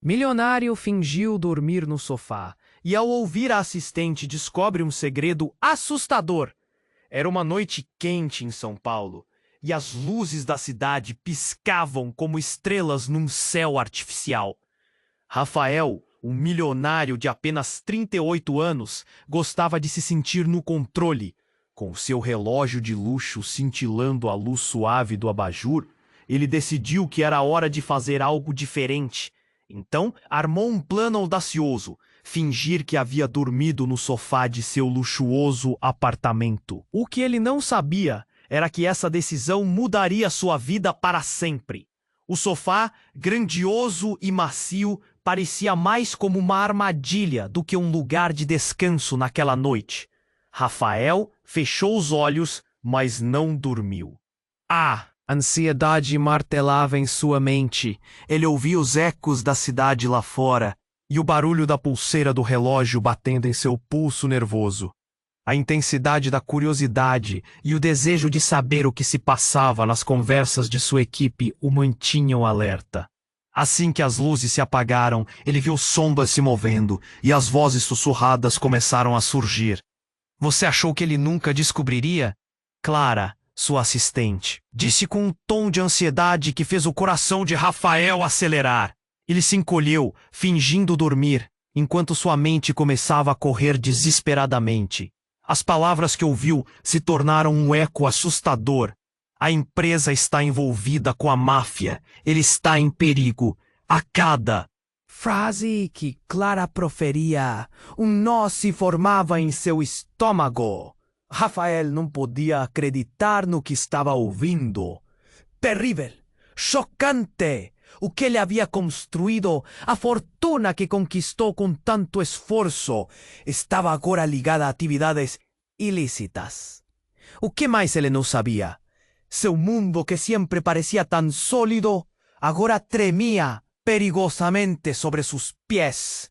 Milionário fingiu dormir no sofá e, ao ouvir a assistente, descobre um segredo assustador. Era uma noite quente em São Paulo e as luzes da cidade piscavam como estrelas num céu artificial. Rafael, um milionário de apenas 38 anos, gostava de se sentir no controle. Com seu relógio de luxo cintilando a luz suave do abajur, ele decidiu que era hora de fazer algo diferente. Então, armou um plano audacioso: fingir que havia dormido no sofá de seu luxuoso apartamento. O que ele não sabia era que essa decisão mudaria sua vida para sempre. O sofá, grandioso e macio, parecia mais como uma armadilha do que um lugar de descanso naquela noite. Rafael fechou os olhos, mas não dormiu. A ansiedade martelava em sua mente. Ele ouvia os ecos da cidade lá fora e o barulho da pulseira do relógio batendo em seu pulso nervoso. A intensidade da curiosidade e o desejo de saber o que se passava nas conversas de sua equipe o mantinham alerta. Assim que as luzes se apagaram, ele viu sombras se movendo e as vozes sussurradas começaram a surgir. Você achou que ele nunca descobriria? Clara, sua assistente, disse com um tom de ansiedade que fez o coração de Rafael acelerar. Ele se encolheu, fingindo dormir, enquanto sua mente começava a correr desesperadamente. As palavras que ouviu se tornaram um eco assustador. A empresa está envolvida com a máfia. Ele está em perigo. A cada frase que Clara proferia, um nó se formava em seu estômago. Rafael não podia acreditar no que estava ouvindo. Terrível! Chocante! O que ele havia construído, a fortuna que conquistou com tanto esforço, estava agora ligada a atividades ilícitas. O que mais ele não sabia? Seu mundo, que sempre parecia tão sólido, agora tremia perigosamente sobre sus pies.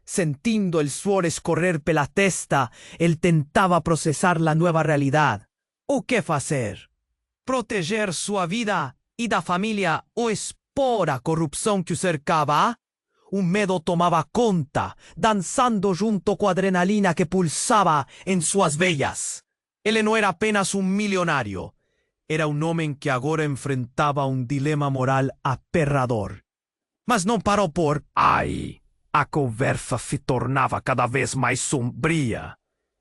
Sentindo el suor escorrer pela testa, ele tentava processar a nova realidade. O que fazer? Proteger sua vida e da família ou expor a corrupção que o cercava? O medo tomava conta, dançando junto com a adrenalina que pulsava em suas veias. Ele não era apenas um milionário. Era um homem que agora enfrentava um dilema moral aterrador. Mas não parou por aí. A conversa se tornava cada vez mais sombria.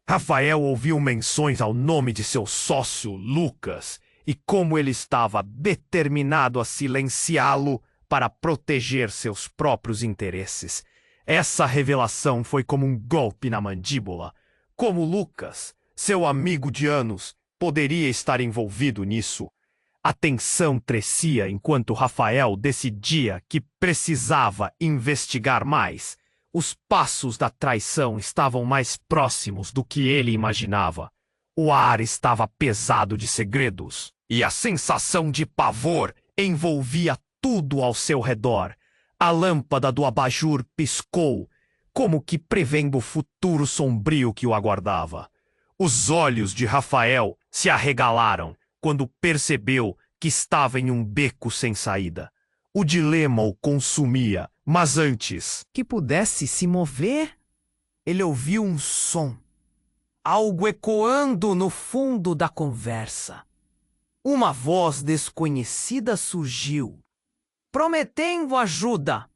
Rafael ouviu menções ao nome de seu sócio, Lucas, e como ele estava determinado a silenciá-lo para proteger seus próprios interesses. Essa revelação foi como um golpe na mandíbula. Como Lucas, seu amigo de anos, poderia estar envolvido nisso? A tensão crescia enquanto Rafael decidia que precisava investigar mais. Os passos da traição estavam mais próximos do que ele imaginava. O ar estava pesado de segredos, e a sensação de pavor envolvia tudo ao seu redor. A lâmpada do abajur piscou, como que prevendo o futuro sombrio que o aguardava. Os olhos de Rafael se arregalaram quando percebeu que estava em um beco sem saída. O dilema o consumia, mas antes que pudesse se mover, ele ouviu um som. Algo ecoando no fundo da conversa. Uma voz desconhecida surgiu, prometendo ajuda.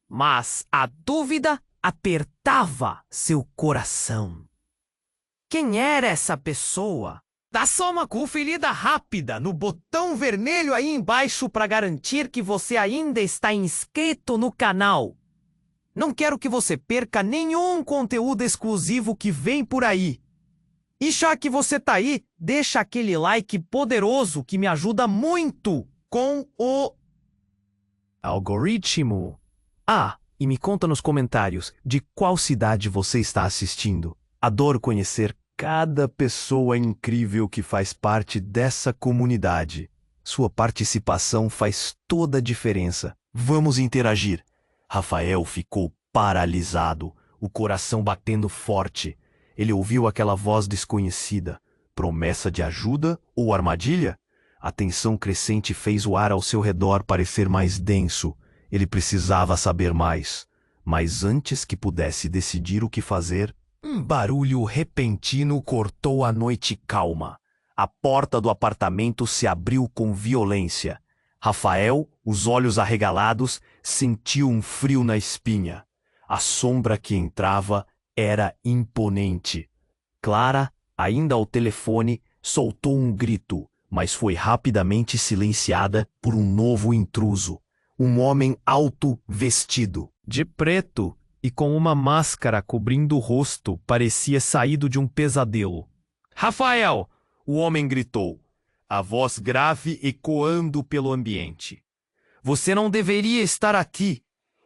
Mas a dúvida apertava seu coração. Quem era essa pessoa? Dá só uma conferida rápida no botão vermelho aí embaixo para garantir que você ainda está inscrito no canal. Não quero que você perca nenhum conteúdo exclusivo que vem por aí. E já que você tá aí, deixa aquele like poderoso que me ajuda muito com o algoritmo. E me conta nos comentários de qual cidade você está assistindo. Adoro conhecer cada pessoa incrível que faz parte dessa comunidade. Sua participação faz toda a diferença. Vamos interagir. Rafael ficou paralisado, o coração batendo forte. Ele ouviu aquela voz desconhecida. Promessa de ajuda ou armadilha? A tensão crescente fez o ar ao seu redor parecer mais denso. Ele precisava saber mais, mas antes que pudesse decidir o que fazer, um barulho repentino cortou a noite calma. A porta do apartamento se abriu com violência. Rafael, os olhos arregalados, sentiu um frio na espinha. A sombra que entrava era imponente. Clara, ainda ao telefone, soltou um grito, mas foi rapidamente silenciada por um novo intruso. Um homem alto, vestido de preto e com uma máscara cobrindo o rosto, parecia saído de um pesadelo. "Rafael!" o homem gritou, a voz grave ecoando pelo ambiente. "Você não deveria estar aqui.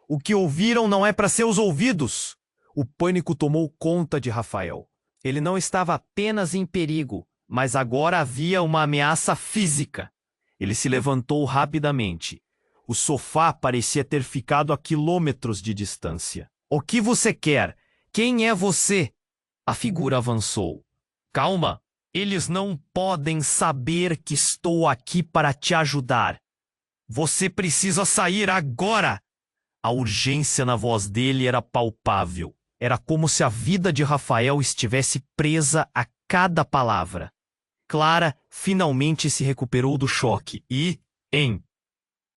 O que ouviram não é para seus ouvidos." O pânico tomou conta de Rafael. Ele não estava apenas em perigo, mas agora havia uma ameaça física. Ele se levantou rapidamente. O sofá parecia ter ficado a quilômetros de distância. "O que você quer? Quem é você?" A figura avançou. "Calma. Eles não podem saber que estou aqui para te ajudar. Você precisa sair agora!" A urgência na voz dele era palpável. Era como se a vida de Rafael estivesse presa a cada palavra. Clara finalmente se recuperou do choque e, em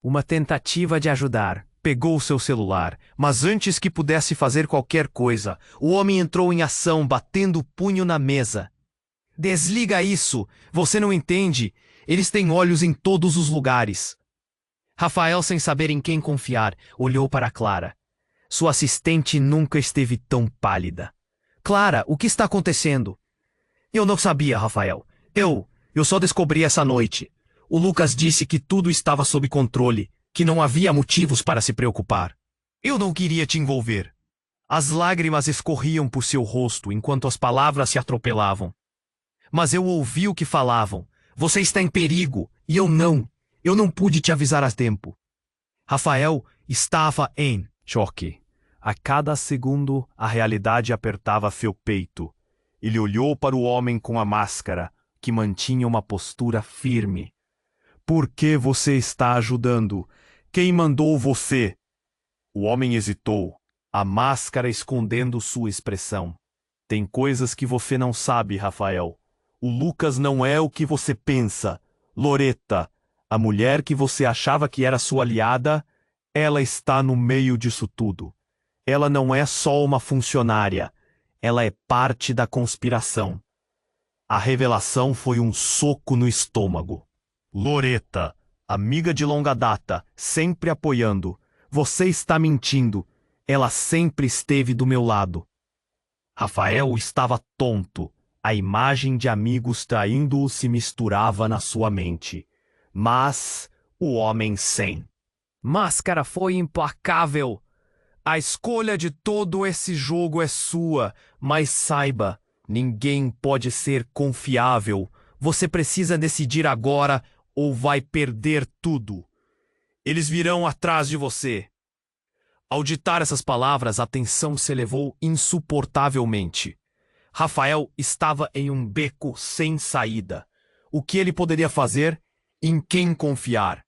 uma tentativa de ajudar, pegou seu celular, mas antes que pudesse fazer qualquer coisa, o homem entrou em ação, batendo o punho na mesa. "Desliga isso! Você não entende? Eles têm olhos em todos os lugares." Rafael, sem saber em quem confiar, olhou para Clara. Sua assistente nunca esteve tão pálida. "Clara, o que está acontecendo?" "Eu não sabia, Rafael. Eu só descobri essa noite. O Lucas disse que tudo estava sob controle, que não havia motivos para se preocupar. Eu não queria te envolver." As lágrimas escorriam por seu rosto enquanto as palavras se atropelavam. "Mas eu ouvi o que falavam. Você está em perigo, e eu não pude te avisar a tempo." Rafael estava em choque. A cada segundo, a realidade apertava seu peito. Ele olhou para o homem com a máscara, que mantinha uma postura firme. "Por que você está ajudando? Quem mandou você?" O homem hesitou, a máscara escondendo sua expressão. "Tem coisas que você não sabe, Rafael. O Lucas não é o que você pensa. Loreta, a mulher que você achava que era sua aliada, ela está no meio disso tudo. Ela não é só uma funcionária. Ela é parte da conspiração." A revelação foi um soco no estômago. "Loreta, amiga de longa data, sempre apoiando. Você está mentindo. Ela sempre esteve do meu lado." Rafael estava tonto. A imagem de amigos traindo-o se misturava na sua mente. Mas o homem sem máscara foi implacável. "A escolha de todo esse jogo é sua, mas saiba, ninguém pode ser confiável. Você precisa decidir agora ou vai perder tudo. Eles virão atrás de você." Ao ditar essas palavras, a tensão se elevou insuportavelmente. Rafael estava em um beco sem saída. O que ele poderia fazer? Em quem confiar?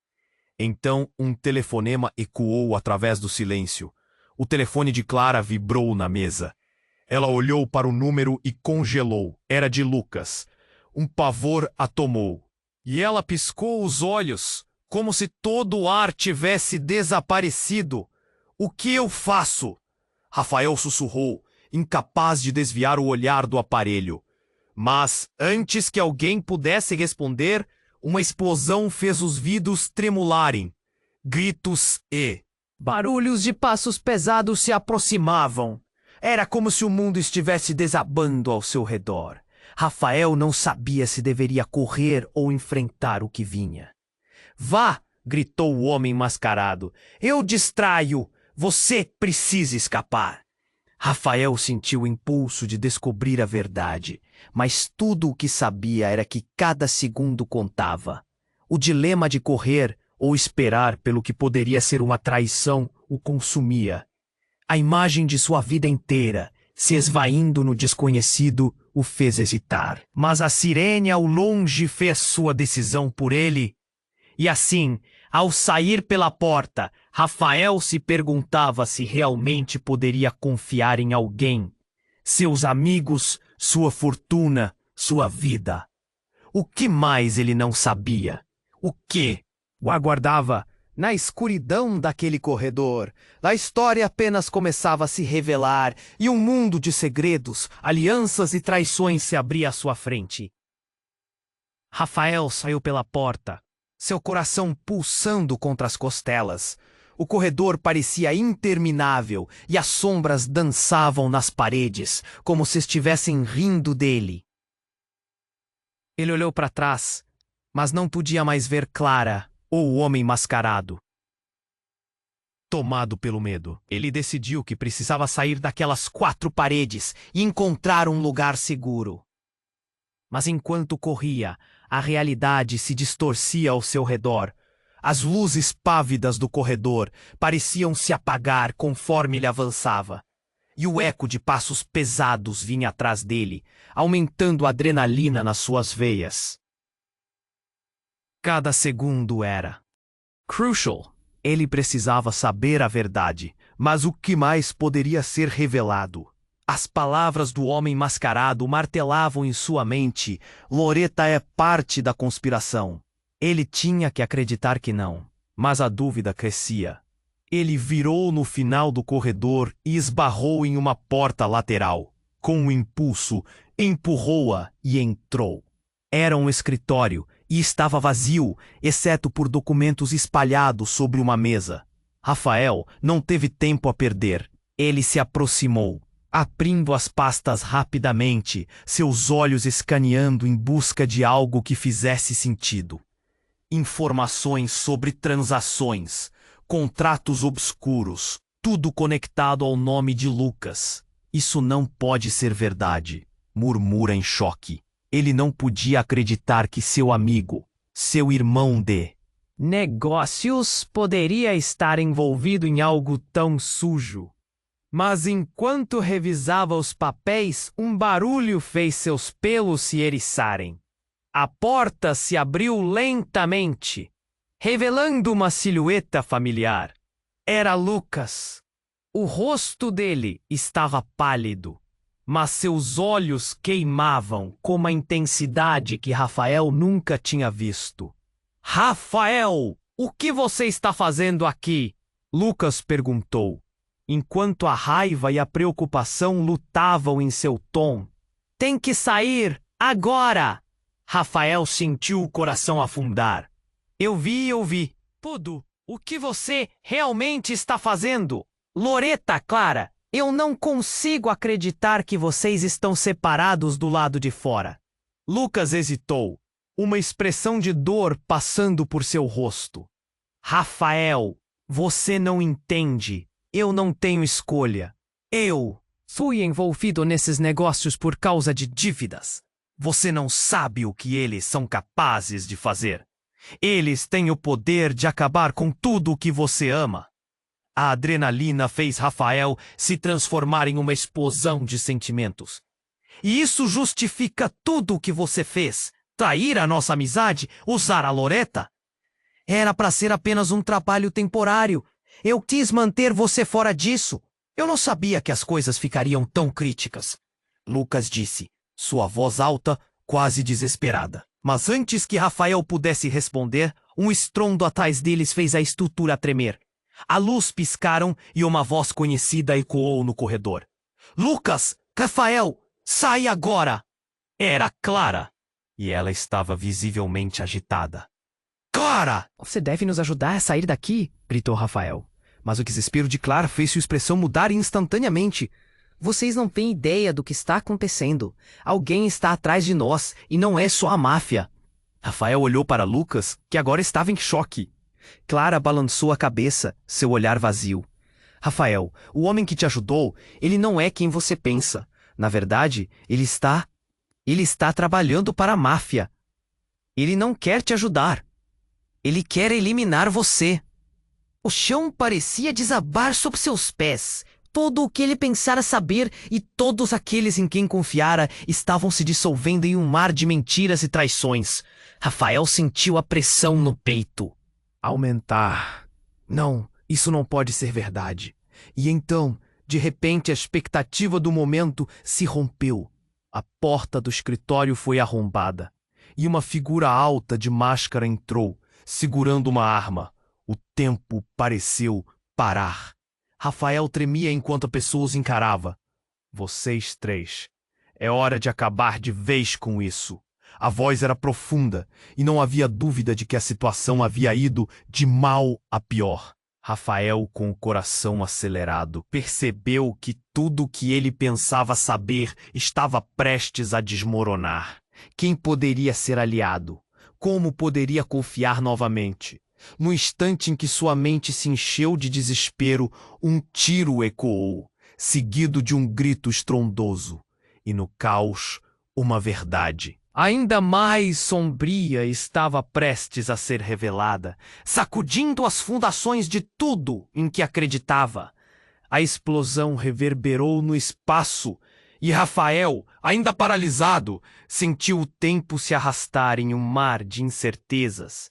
Então, um telefonema ecoou através do silêncio. O telefone de Clara vibrou na mesa. Ela olhou para o número e congelou. Era de Lucas. Um pavor a tomou. E ela piscou os olhos, como se todo o ar tivesse desaparecido. "O que eu faço?" Rafael sussurrou, incapaz de desviar o olhar do aparelho. Mas, antes que alguém pudesse responder, uma explosão fez os vidros tremularem. Gritos e barulhos de passos pesados se aproximavam. Era como se o mundo estivesse desabando ao seu redor. Rafael não sabia se deveria correr ou enfrentar o que vinha. "Vá!" gritou o homem mascarado. "Eu distraio! Você precisa escapar!" Rafael sentiu o impulso de descobrir a verdade, mas tudo o que sabia era que cada segundo contava. O dilema de correr ou esperar pelo que poderia ser uma traição o consumia. A imagem de sua vida inteira, se esvaindo no desconhecido, o fez hesitar. Mas a sirene ao longe fez sua decisão por ele. E assim, Ao sair pela porta, Rafael se perguntava se realmente poderia confiar em alguém. Seus amigos, sua fortuna, sua vida. O que mais ele não sabia? O que o aguardava? Na escuridão daquele corredor, a história apenas começava a se revelar e um mundo de segredos, alianças e traições se abria à sua frente. Rafael saiu pela porta, seu coração pulsando contra as costelas. O corredor parecia interminável e as sombras dançavam nas paredes, como se estivessem rindo dele. Ele olhou para trás, mas não podia mais ver Clara ou o homem mascarado. Tomado pelo medo, ele decidiu que precisava sair daquelas 4 paredes e encontrar um lugar seguro. Mas enquanto corria, a realidade se distorcia ao seu redor. As luzes pávidas do corredor pareciam se apagar conforme ele avançava. E o eco de passos pesados vinha atrás dele, aumentando a adrenalina nas suas veias. Cada segundo era crucial. Ele precisava saber a verdade, mas o que mais poderia ser revelado? As palavras do homem mascarado martelavam em sua mente: Loretta é parte da conspiração. Ele tinha que acreditar que não, mas a dúvida crescia. Ele virou no final do corredor e esbarrou em uma porta lateral. Com um impulso, empurrou-a e entrou. Era um escritório e estava vazio, exceto por documentos espalhados sobre uma mesa. Rafael não teve tempo a perder. Ele se aproximou, abrindo as pastas rapidamente, seus olhos escaneando em busca de algo que fizesse sentido. Informações sobre transações, contratos obscuros, tudo conectado ao nome de Lucas. Isso não pode ser verdade, murmura em choque. Ele não podia acreditar que seu amigo, seu irmão de negócios, poderia estar envolvido em algo tão sujo. Mas enquanto revisava os papéis, um barulho fez seus pelos se eriçarem. A porta se abriu lentamente, revelando uma silhueta familiar. Era Lucas. O rosto dele estava pálido, mas seus olhos queimavam com uma intensidade que Rafael nunca tinha visto. Rafael, o que você está fazendo aqui? Lucas perguntou, enquanto a raiva e a preocupação lutavam em seu tom. Tem que sair, agora! Rafael sentiu o coração afundar. Eu vi. Tudo. O que você realmente está fazendo? Loretta, Clara, eu não consigo acreditar que vocês estão separados do lado de fora. Lucas hesitou, uma expressão de dor passando por seu rosto. Rafael, você não entende. Eu não tenho escolha. Eu fui envolvido nesses negócios por causa de dívidas. Você não sabe o que eles são capazes de fazer. Eles têm o poder de acabar com tudo o que você ama. A adrenalina fez Rafael se transformar em uma explosão de sentimentos. E isso justifica tudo o que você fez. Trair a nossa amizade, usar a Loretta. Era para ser apenas um trabalho temporário. Eu quis manter você fora disso. Eu não sabia que as coisas ficariam tão críticas. Lucas disse, sua voz alta, quase desesperada. Mas antes que Rafael pudesse responder, um estrondo atrás deles fez a estrutura tremer. A luz piscaram e uma voz conhecida ecoou no corredor. Lucas! Rafael! Sai agora! Era Clara. E ela estava visivelmente agitada. Clara! Você deve nos ajudar a sair daqui, gritou Rafael. Mas o desespero de Clara fez sua expressão mudar instantaneamente. Vocês não têm ideia do que está acontecendo. Alguém está atrás de nós, e não é só a máfia. Rafael olhou para Lucas, que agora estava em choque. Clara balançou a cabeça, seu olhar vazio. Rafael, o homem que te ajudou, ele não é quem você pensa. Na verdade, ele está trabalhando para a máfia. Ele não quer te ajudar. Ele quer eliminar você. O chão parecia desabar sob seus pés. Todo o que ele pensara saber e todos aqueles em quem confiara estavam se dissolvendo em um mar de mentiras e traições. Rafael sentiu a pressão no peito. Aumentar. Não, isso não pode ser verdade. E então, de repente, a expectativa do momento se rompeu. A porta do escritório foi arrombada e uma figura alta de máscara entrou, segurando uma arma. O tempo pareceu parar. Rafael tremia enquanto a pessoa os encarava. Vocês três. É hora de acabar de vez com isso. A voz era profunda e não havia dúvida de que a situação havia ido de mal a pior. Rafael, com o coração acelerado, percebeu que tudo o que ele pensava saber estava prestes a desmoronar. Quem poderia ser aliado? Como poderia confiar novamente? No instante em que sua mente se encheu de desespero, um tiro ecoou, seguido de um grito estrondoso. E no caos, uma verdade ainda mais sombria estava prestes a ser revelada, sacudindo as fundações de tudo em que acreditava. A explosão reverberou no espaço e Rafael, ainda paralisado, sentiu o tempo se arrastar em um mar de incertezas.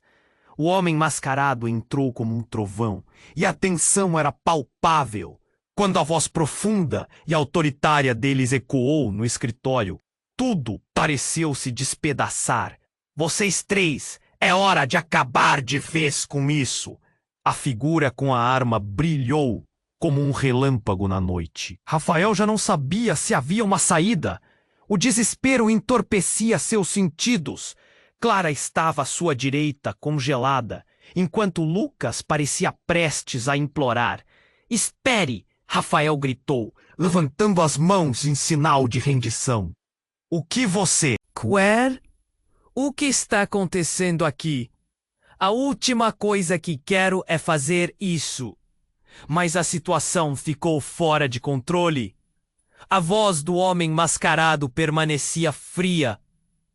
O homem mascarado entrou como um trovão e a tensão era palpável. Quando a voz profunda e autoritária deles ecoou no escritório, tudo pareceu se despedaçar. Vocês três, é hora de acabar de vez com isso. A figura com a arma brilhou como um relâmpago na noite. Rafael já não sabia se havia uma saída. O desespero entorpecia seus sentidos. Clara estava à sua direita, congelada, enquanto Lucas parecia prestes a implorar. Espere! Rafael gritou, levantando as mãos em sinal de rendição. O que você quer? O que está acontecendo aqui? A última coisa que quero é fazer isso. Mas a situação ficou fora de controle. A voz do homem mascarado permanecia fria,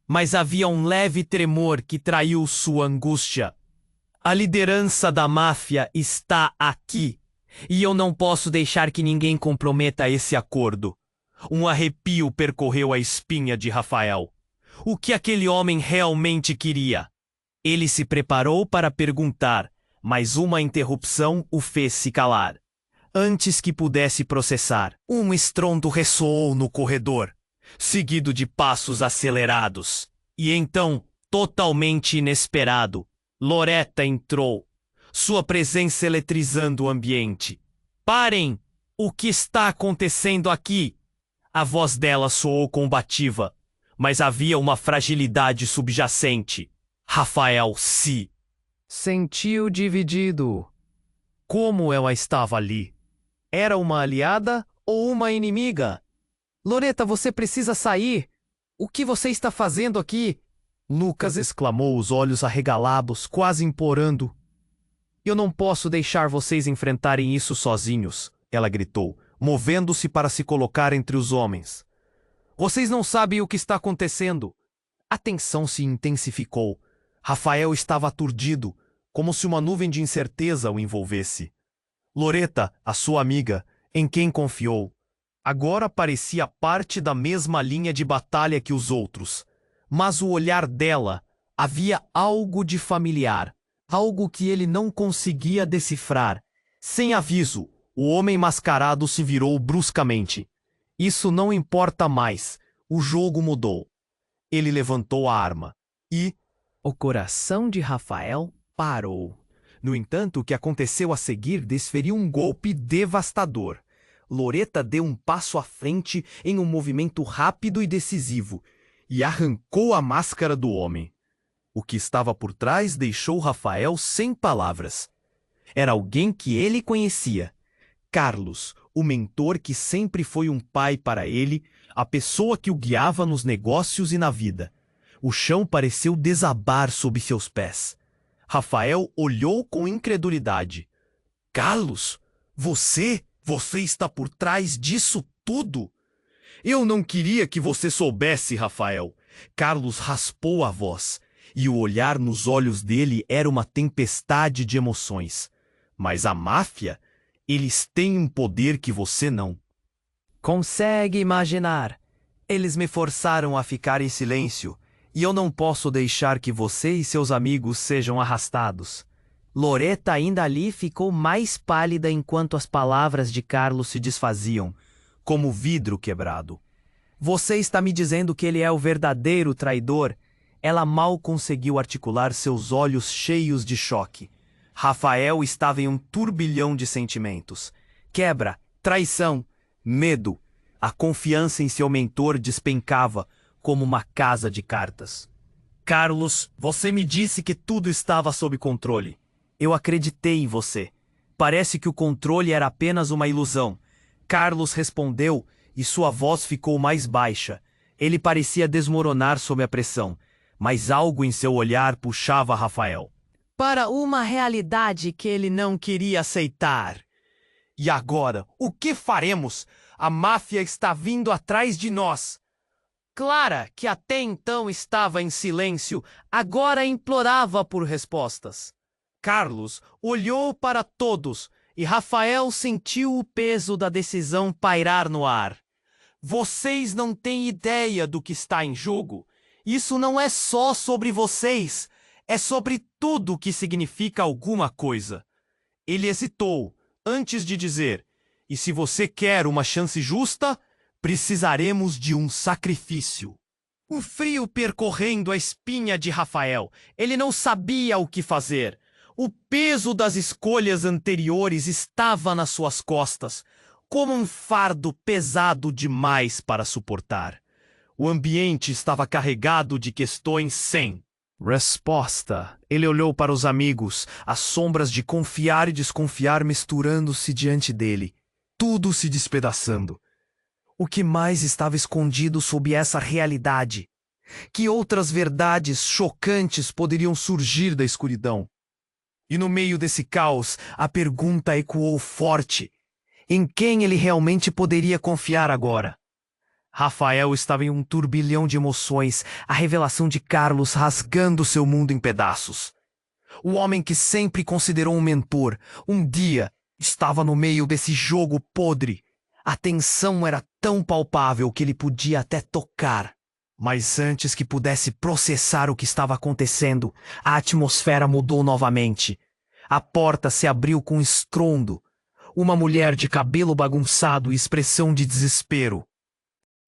mas havia um leve tremor que traiu sua angústia. A liderança da máfia está aqui, e eu não posso deixar que ninguém comprometa esse acordo. Um arrepio percorreu a espinha de Rafael. O que aquele homem realmente queria? Ele se preparou para perguntar, mas uma interrupção o fez se calar. Antes que pudesse processar, um estrondo ressoou no corredor, seguido de passos acelerados. E então, totalmente inesperado, Loretta entrou, sua presença eletrizando o ambiente. Parem! O que está acontecendo aqui? A voz dela soou combativa, mas havia uma fragilidade subjacente. Rafael se sentiu dividido. Como ela estava ali? Era uma aliada ou uma inimiga? Loretta, você precisa sair. O que você está fazendo aqui? Lucas exclamou, os olhos arregalados, quase implorando. Eu não posso deixar vocês enfrentarem isso sozinhos, ela gritou, movendo-se para se colocar entre os homens. Vocês não sabem o que está acontecendo. A tensão se intensificou. Rafael estava aturdido, como se uma nuvem de incerteza o envolvesse. Loretta, a sua amiga, em quem confiou, agora parecia parte da mesma linha de batalha que os outros. Mas o olhar dela havia algo de familiar, algo que ele não conseguia decifrar. Sem aviso, o homem mascarado se virou bruscamente. Isso não importa mais. O jogo mudou. Ele levantou a arma e o coração de Rafael parou. No entanto, o que aconteceu a seguir desferiu um golpe devastador. Loretta deu um passo à frente em um movimento rápido e decisivo e arrancou a máscara do homem. O que estava por trás deixou Rafael sem palavras. Era alguém que ele conhecia. Carlos, o mentor que sempre foi um pai para ele, a pessoa que o guiava nos negócios e na vida. O chão pareceu desabar sob seus pés. Rafael olhou com incredulidade. Carlos, você está por trás disso tudo? Eu não queria que você soubesse, Rafael. Carlos raspou a voz, e o olhar nos olhos dele era uma tempestade de emoções. Mas a máfia, eles têm um poder que você não consegue imaginar. Eles me forçaram a ficar em silêncio, e eu não posso deixar que você e seus amigos sejam arrastados. Loreta ainda ali ficou mais pálida enquanto as palavras de Carlos se desfaziam, como vidro quebrado. Você está me dizendo que ele é o verdadeiro traidor? Ela mal conseguiu articular seus olhos cheios de choque. Rafael estava em um turbilhão de sentimentos. Quebra, traição, medo. A confiança em seu mentor despencava como uma casa de cartas. Carlos, você me disse que tudo estava sob controle. Eu acreditei em você. Parece que o controle era apenas uma ilusão. Carlos respondeu e sua voz ficou mais baixa. Ele parecia desmoronar sob a pressão, mas algo em seu olhar puxava Rafael para uma realidade que ele não queria aceitar. E agora, o que faremos? A máfia está vindo atrás de nós. Clara, que até então estava em silêncio, agora implorava por respostas. Carlos olhou para todos e Rafael sentiu o peso da decisão pairar no ar. Vocês não têm ideia do que está em jogo. Isso não é só sobre vocês, é sobre tudo que significa alguma coisa. Ele hesitou antes de dizer: e se você quer uma chance justa, precisaremos de um sacrifício. O frio percorrendo a espinha de Rafael, ele não sabia o que fazer. O peso das escolhas anteriores estava nas suas costas, como um fardo pesado demais para suportar. O ambiente estava carregado de questões sem resposta. Ele olhou para os amigos, as sombras de confiar e desconfiar misturando-se diante dele, tudo se despedaçando. O que mais estava escondido sob essa realidade? Que outras verdades chocantes poderiam surgir da escuridão? E no meio desse caos, a pergunta ecoou forte: em quem ele realmente poderia confiar agora? Rafael estava em um turbilhão de emoções, a revelação de Carlos rasgando seu mundo em pedaços. O homem que sempre considerou um mentor, um dia estava no meio desse jogo podre. A tensão era tão palpável que ele podia até tocar. Mas antes que pudesse processar o que estava acontecendo, a atmosfera mudou novamente. A porta se abriu com estrondo. Uma mulher de cabelo bagunçado e expressão de desespero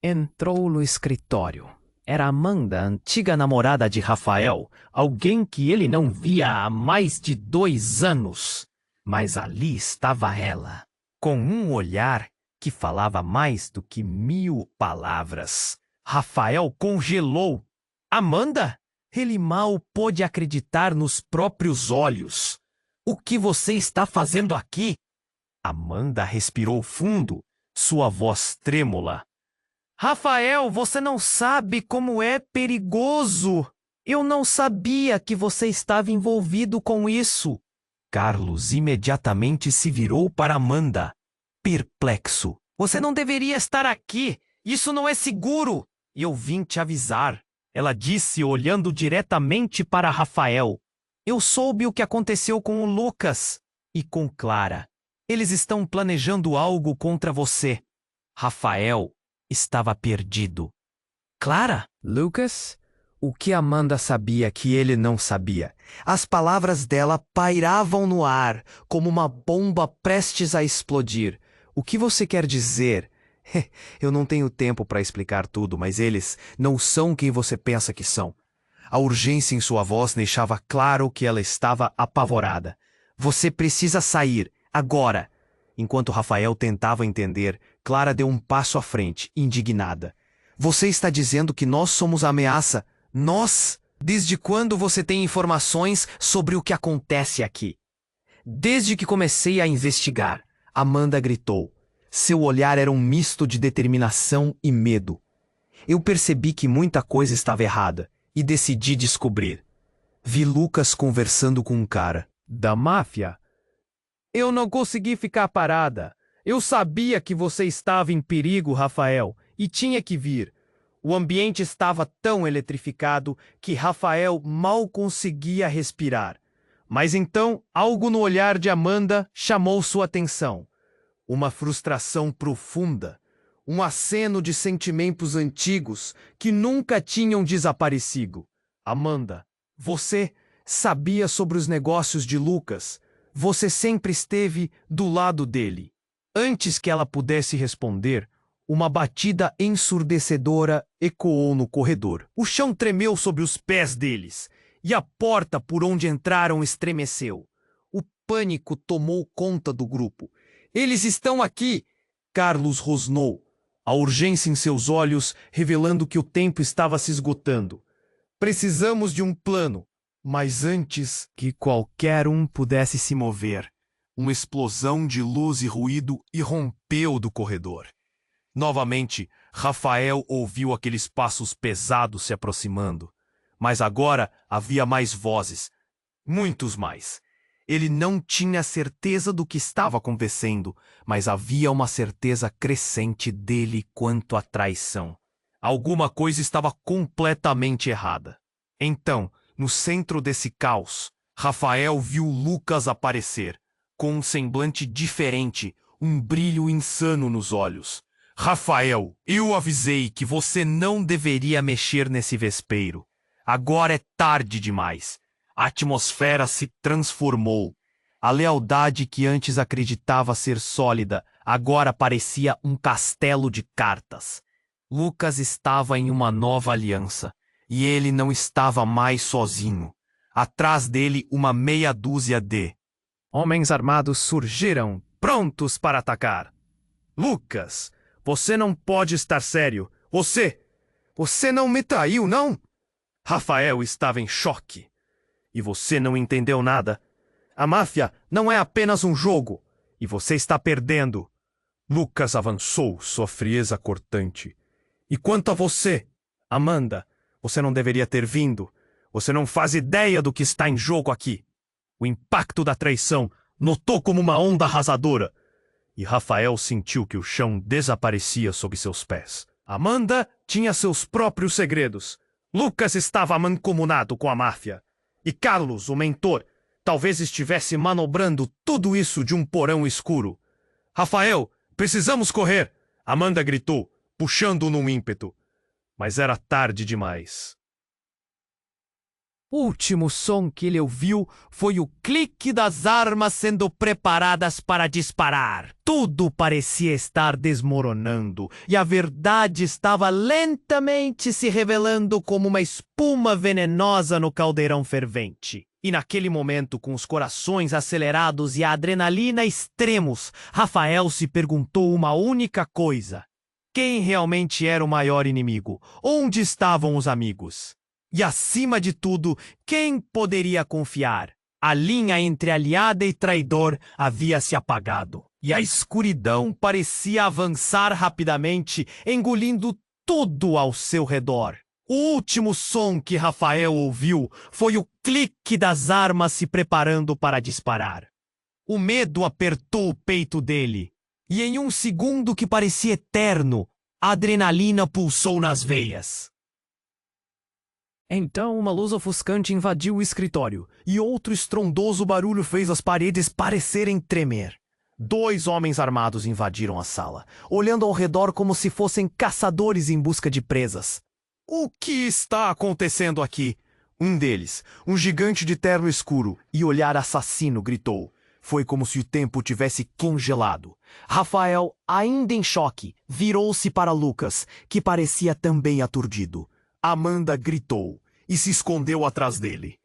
entrou no escritório. Era Amanda, antiga namorada de Rafael, alguém que ele não via há mais de 2 anos. Mas ali estava ela, com um olhar que falava mais do que 1000 palavras. Rafael congelou. Amanda? Ele mal pôde acreditar nos próprios olhos. O que você está fazendo aqui? Amanda respirou fundo, sua voz trêmula. Rafael, você não sabe como é perigoso. Eu não sabia que você estava envolvido com isso. Carlos imediatamente se virou para Amanda, perplexo. Você não deveria estar aqui. Isso não é seguro. Eu vim te avisar. Ela disse, olhando diretamente para Rafael. Eu soube o que aconteceu com o Lucas e com Clara. Eles estão planejando algo contra você. Rafael estava perdido. Clara? Lucas? O que Amanda sabia que ele não sabia? As palavras dela pairavam no ar, como uma bomba prestes a explodir. O que você quer dizer? Eu não tenho tempo para explicar tudo, mas eles não são quem você pensa que são. A urgência em sua voz deixava claro que ela estava apavorada. Você precisa sair, agora. Enquanto Rafael tentava entender, Clara deu um passo à frente, indignada. Você está dizendo que nós somos a ameaça? Nós? Desde quando você tem informações sobre o que acontece aqui? Desde que comecei a investigar, Amanda gritou. Seu olhar era um misto de determinação e medo. Eu percebi que muita coisa estava errada e decidi descobrir. Vi Lucas conversando com um cara da máfia. Eu não consegui ficar parada. Eu sabia que você estava em perigo, Rafael, e tinha que vir. O ambiente estava tão eletrificado que Rafael mal conseguia respirar. Mas então, algo no olhar de Amanda chamou sua atenção. Uma frustração profunda, um aceno de sentimentos antigos que nunca tinham desaparecido. Amanda, você sabia sobre os negócios de Lucas. Você sempre esteve do lado dele. Antes que ela pudesse responder, uma batida ensurdecedora ecoou no corredor. O chão tremeu sob os pés deles, e a porta por onde entraram estremeceu. O pânico tomou conta do grupo. Eles estão aqui! Carlos rosnou, a urgência em seus olhos revelando que o tempo estava se esgotando. Precisamos de um plano. Mas antes que qualquer um pudesse se mover, uma explosão de luz e ruído irrompeu do corredor. Novamente, Rafael ouviu aqueles passos pesados se aproximando. Mas agora havia mais vozes. Muitos mais. Ele não tinha certeza do que estava acontecendo, mas havia uma certeza crescente dele quanto à traição. Alguma coisa estava completamente errada. Então, no centro desse caos, Rafael viu Lucas aparecer, com um semblante diferente, um brilho insano nos olhos. Rafael, eu avisei que você não deveria mexer nesse vespeiro. Agora é tarde demais. A atmosfera se transformou. A lealdade que antes acreditava ser sólida, agora parecia um castelo de cartas. Lucas estava em uma nova aliança. E ele não estava mais sozinho. Atrás dele, uma meia dúzia de homens armados surgiram, prontos para atacar. Lucas, você não pode estar sério. Você não me traiu, não? Rafael estava em choque. E você não entendeu nada. A máfia não é apenas um jogo. E você está perdendo. Lucas avançou, sua frieza cortante. E quanto a você, Amanda, você não deveria ter vindo. Você não faz ideia do que está em jogo aqui. O impacto da traição notou como uma onda arrasadora. E Rafael sentiu que o chão desaparecia sob seus pés. Amanda tinha seus próprios segredos. Lucas estava mancomunado com a máfia. E Carlos, o mentor, talvez estivesse manobrando tudo isso de um porão escuro. Rafael, precisamos correr! Amanda gritou, puxando-o num ímpeto. Mas era tarde demais. O último som que ele ouviu foi o clique das armas sendo preparadas para disparar. Tudo parecia estar desmoronando, e a verdade estava lentamente se revelando como uma espuma venenosa no caldeirão fervente. E naquele momento, com os corações acelerados e a adrenalina extremos, Rafael se perguntou uma única coisa. Quem realmente era o maior inimigo? Onde estavam os amigos? E, acima de tudo, quem poderia confiar? A linha entre aliada e traidor havia se apagado. E a escuridão parecia avançar rapidamente, engolindo tudo ao seu redor. O último som que Rafael ouviu foi o clique das armas se preparando para disparar. O medo apertou o peito dele. E em um segundo que parecia eterno, a adrenalina pulsou nas veias. Então uma luz ofuscante invadiu o escritório, e outro estrondoso barulho fez as paredes parecerem tremer. 2 homens armados invadiram a sala, olhando ao redor como se fossem caçadores em busca de presas. O que está acontecendo aqui? Um deles, um gigante de terno escuro e olhar assassino, gritou. Foi como se o tempo tivesse congelado. Rafael, ainda em choque, virou-se para Lucas, que parecia também aturdido. Amanda gritou e se escondeu atrás dele.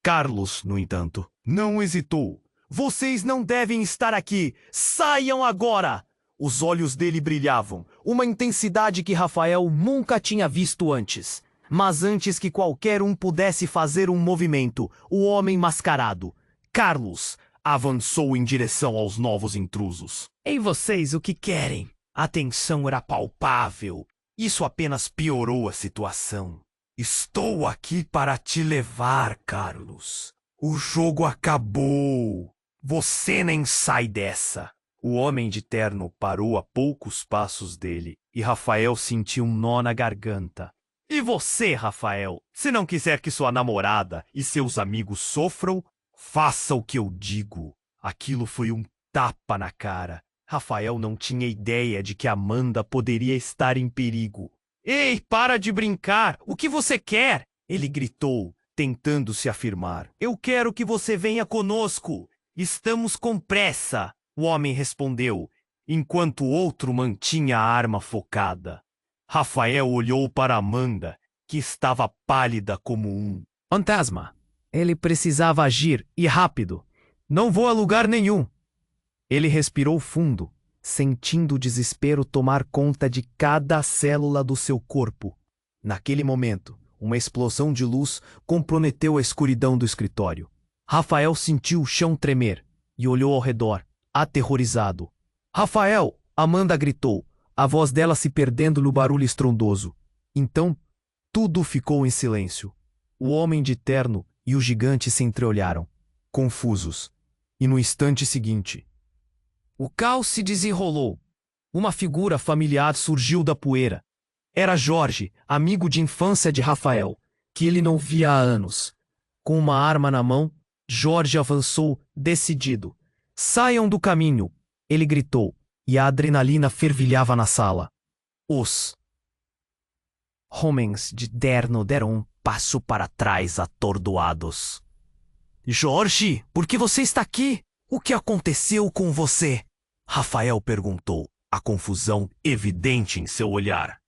Carlos, no entanto, não hesitou. Vocês não devem estar aqui! Saiam agora! Os olhos dele brilhavam, uma intensidade que Rafael nunca tinha visto antes. Mas antes que qualquer um pudesse fazer um movimento, o homem mascarado, Carlos, avançou em direção aos novos intrusos. Ei, vocês, o que querem? A tensão era palpável. Isso apenas piorou a situação. Estou aqui para te levar, Carlos. O jogo acabou. Você nem sai dessa. O homem de terno parou a poucos passos dele e Rafael sentiu um nó na garganta. E você, Rafael, se não quiser que sua namorada e seus amigos sofram, faça o que eu digo. Aquilo foi um tapa na cara. Rafael não tinha ideia de que Amanda poderia estar em perigo. Ei, para de brincar! O que você quer? Ele gritou, tentando se afirmar. Eu quero que você venha conosco. Estamos com pressa, o homem respondeu, enquanto o outro mantinha a arma focada. Rafael olhou para Amanda, que estava pálida como um fantasma. Ele precisava agir, e rápido. Não vou a lugar nenhum. Ele respirou fundo, sentindo o desespero tomar conta de cada célula do seu corpo. Naquele momento, uma explosão de luz comprometeu a escuridão do escritório. Rafael sentiu o chão tremer e olhou ao redor, aterrorizado. Rafael! Amanda gritou, a voz dela se perdendo no barulho estrondoso. Então, tudo ficou em silêncio. O homem de terno e o gigante se entreolharam, confusos. E no instante seguinte, o caos se desenrolou. Uma figura familiar surgiu da poeira. Era Jorge, amigo de infância de Rafael, que ele não via há anos. Com uma arma na mão, Jorge avançou, decidido. Saiam do caminho, ele gritou, e a adrenalina fervilhava na sala. Os homens de terno deram um passo para trás, atordoados. Jorge, por que você está aqui? O que aconteceu com você? Rafael perguntou, a confusão evidente em seu olhar.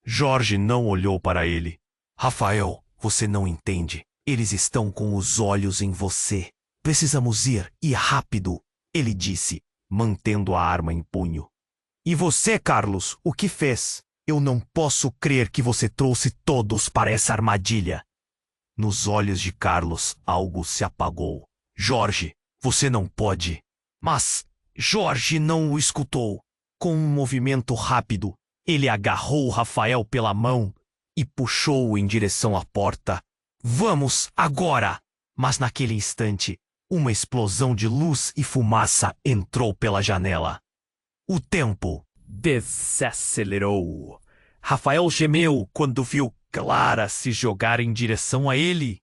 Jorge não olhou para ele. Rafael, você não entende. Eles estão com os olhos em você. Precisamos ir, e rápido, ele disse, mantendo a arma em punho. E você, Carlos, o que fez? Eu não posso crer que você trouxe todos para essa armadilha. Nos olhos de Carlos, algo se apagou. Jorge, você não pode. Mas Jorge não o escutou. Com um movimento rápido, ele agarrou Rafael pela mão e puxou-o em direção à porta. Vamos, agora! Mas naquele instante, uma explosão de luz e fumaça entrou pela janela. O tempo desacelerou. Rafael gemeu quando viu Clara se jogar em direção a ele.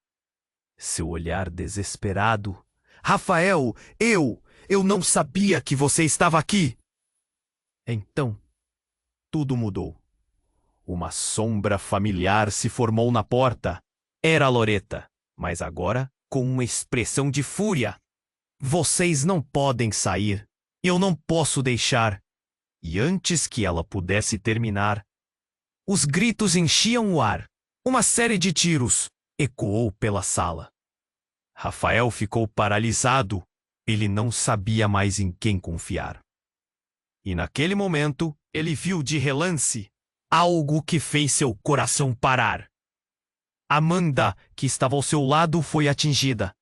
Seu olhar desesperado. Rafael, eu não sabia que você estava aqui. Então, tudo mudou. Uma sombra familiar se formou na porta. Era Loreta, mas agora com uma expressão de fúria. Vocês não podem sair. Eu não posso deixar. E antes que ela pudesse terminar, os gritos enchiam o ar. Uma série de tiros ecoou pela sala. Rafael ficou paralisado. Ele não sabia mais em quem confiar. E naquele momento, ele viu de relance algo que fez seu coração parar. Amanda, que estava ao seu lado, foi atingida.